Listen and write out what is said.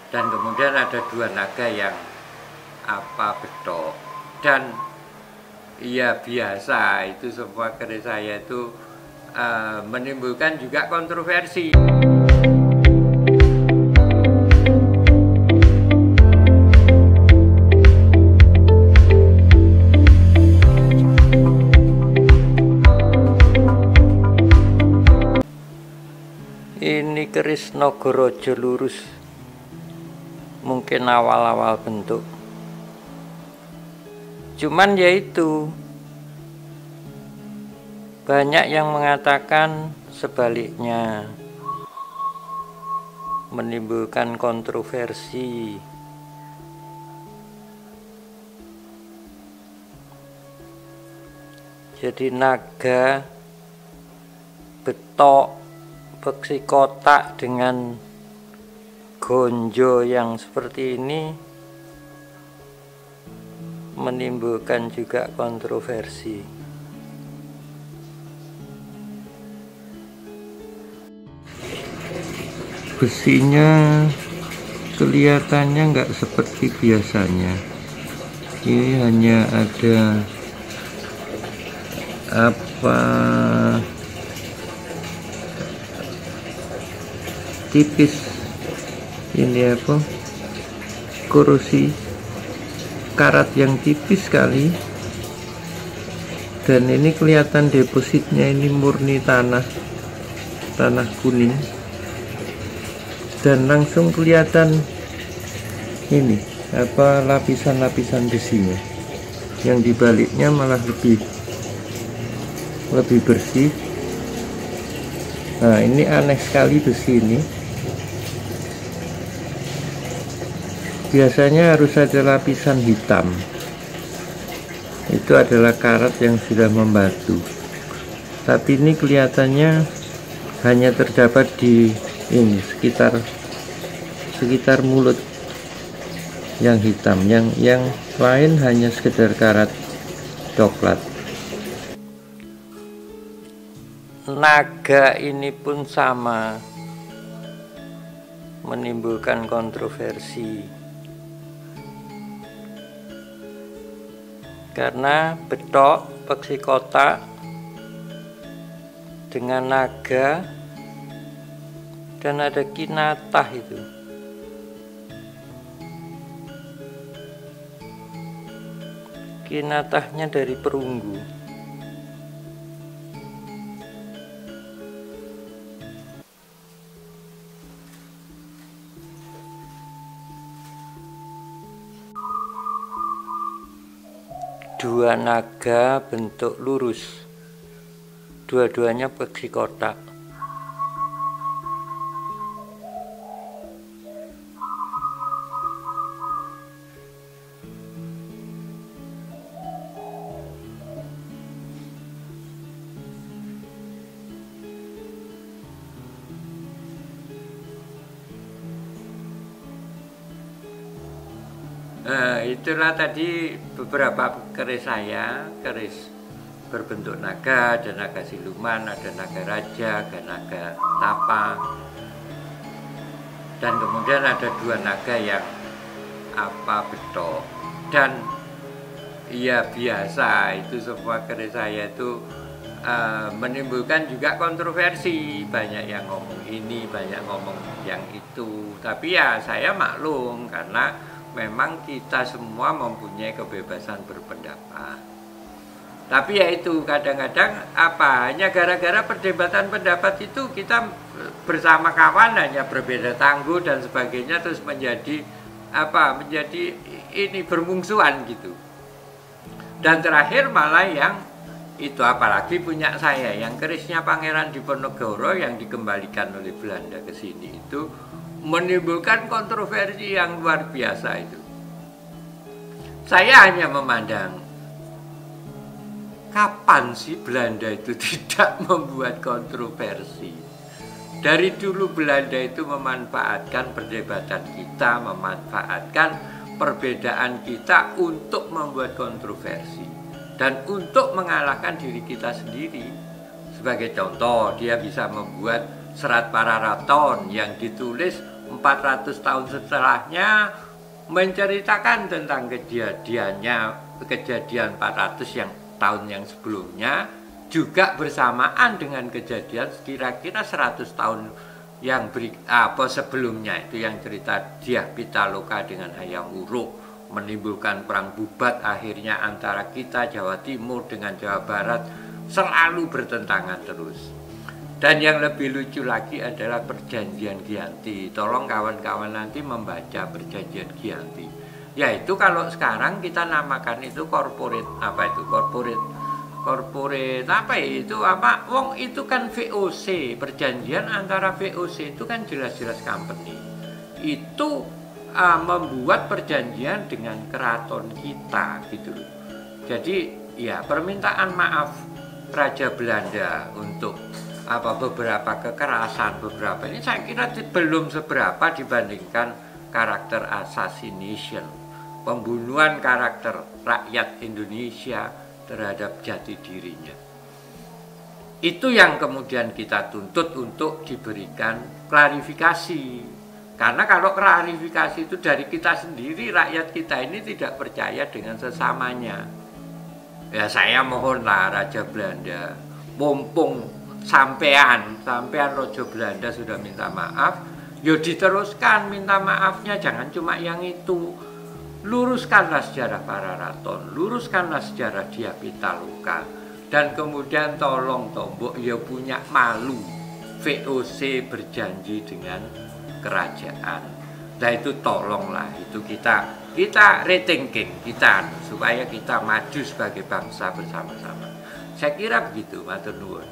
Dan kemudian ada dua naga yang betok. Dan ya biasa itu semua keris saya itu menimbulkan juga kontroversi. Ini keris Nagaraja lurus, mungkin awal-awal bentuk, cuman yaitu banyak yang mengatakan sebaliknya, menimbulkan kontroversi. Jadi naga betok beksi kotak dengan gonjo yang seperti ini menimbulkan juga kontroversi. Besinya kelihatannya nggak seperti biasanya. Ini hanya ada tipis, ini korosi karat yang tipis sekali, dan ini kelihatan depositnya ini murni tanah kuning, dan langsung kelihatan ini lapisan-lapisan besinya, yang dibaliknya malah lebih bersih. Nah, ini aneh sekali besi ini. Biasanya harus ada lapisan hitam. Itu adalah karat yang sudah membatu. Tapi ini kelihatannya hanya terdapat di ini sekitar mulut yang hitam. Yang lain hanya sekedar karat coklat. Naga ini pun sama, menimbulkan kontroversi karena betok beksi kotak dengan naga dan ada kinatah itu. Kinatahnya dari perunggu. Dua naga bentuk lurus, dua-duanya beksi kotak. Nah, itulah tadi beberapa keris saya, keris berbentuk naga, ada naga siluman, ada naga raja, ada naga tapa, dan kemudian ada dua naga yang betok. Dan ya biasa itu semua keris saya itu menimbulkan juga kontroversi, banyak yang ngomong ini, banyak ngomong yang itu. Tapi ya saya maklum karena memang kita semua mempunyai kebebasan berpendapat. Tapi ya itu kadang-kadang hanya gara-gara perdebatan pendapat itu kita bersama kawan hanya berbeda tangguh dan sebagainya, terus menjadi ini bermungsuhan gitu. Dan terakhir malah yang itu, apalagi punya saya yang kerisnya Pangeran Diponegoro yang dikembalikan oleh Belanda ke sini itu menimbulkan kontroversi yang luar biasa itu. Saya hanya memandang, kapan sih Belanda itu tidak membuat kontroversi? Dari dulu Belanda itu memanfaatkan perdebatan kita, memanfaatkan perbedaan kita untuk membuat kontroversi dan untuk mengalahkan diri kita sendiri. Sebagai contoh, dia bisa membuat Serat Pararaton yang ditulis 400 tahun setelahnya menceritakan tentang kejadian 400 tahun yang sebelumnya, juga bersamaan dengan kejadian kira-kira 100 tahun yang sebelumnya, itu yang cerita Dyah Pitaloka dengan Hayam Wuruk menimbulkan perang bubat akhirnya antara kita Jawa Timur dengan Jawa Barat, selalu bertentangan terus. Dan yang lebih lucu lagi adalah Perjanjian Giyanti. Tolong kawan-kawan nanti membaca Perjanjian Giyanti. Yaitu kalau sekarang kita namakan itu corporate wong itu kan VOC, perjanjian antara VOC itu kan jelas-jelas company. Itu membuat perjanjian dengan keraton kita gitu loh. Jadi ya permintaan maaf Raja Belanda untuk beberapa kekerasan, ini saya kira belum seberapa dibandingkan karakter assassination, pembunuhan karakter rakyat Indonesia terhadap jati dirinya. Itu yang kemudian kita tuntut untuk diberikan klarifikasi. Karena kalau klarifikasi itu dari kita sendiri, rakyat kita ini tidak percaya dengan sesamanya. Ya saya mohonlah Raja Belanda, mumpung sampean Raja Belanda sudah minta maaf, yo diteruskan minta maafnya, jangan cuma yang itu. Luruskanlah sejarah para raton, luruskanlah sejarah Dyah Pitaloka, dan kemudian tolong tombok ya punya malu VOC berjanji dengan kerajaan. Nah itu tolonglah, itu kita rethinking kita supaya kita maju sebagai bangsa bersama-sama. Saya kira begitu, matur nuwun.